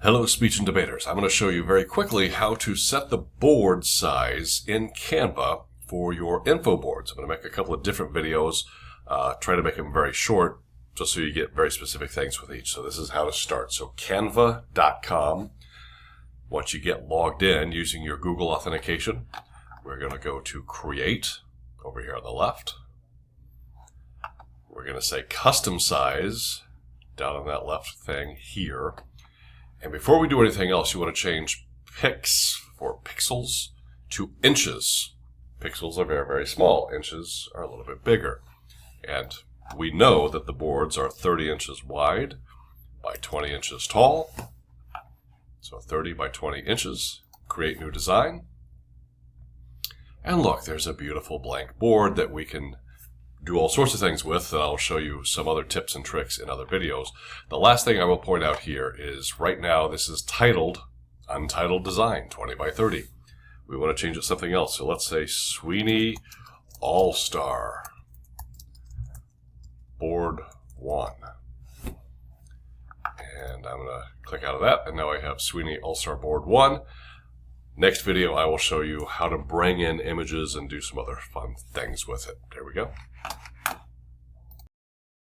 Hello speech and debaters. I'm going to show you very quickly how to set the board size in Canva for your info boards. I'm going to make a couple of different videos, try to make them very short just so you get very specific things with each. So this is how to start. So canva.com. Once you get logged in using your Google authentication, we're going to go to create over here on the left. We're going to say custom size down on that left thing here. And before we do anything else, you want to change pix for pixels to inches. Pixels are very, very small. Inches are a little bit bigger. And we know that the boards are 30 inches wide by 20 inches tall. So 30 by 20 inches. Create new design. And look, there's a beautiful blank board that we can do all sorts of things with, and I'll show you some other tips and tricks in other videos. The last thing I will point out here is right now this is titled Untitled Design 20 by 30. We want to change it to something else. So let's say Sweeney All-Star Board 1. And I'm going to click out of that, and now I have Sweeney All-Star Board 1. Next video, I will show you how to bring in images and do some other fun things with it. There we go.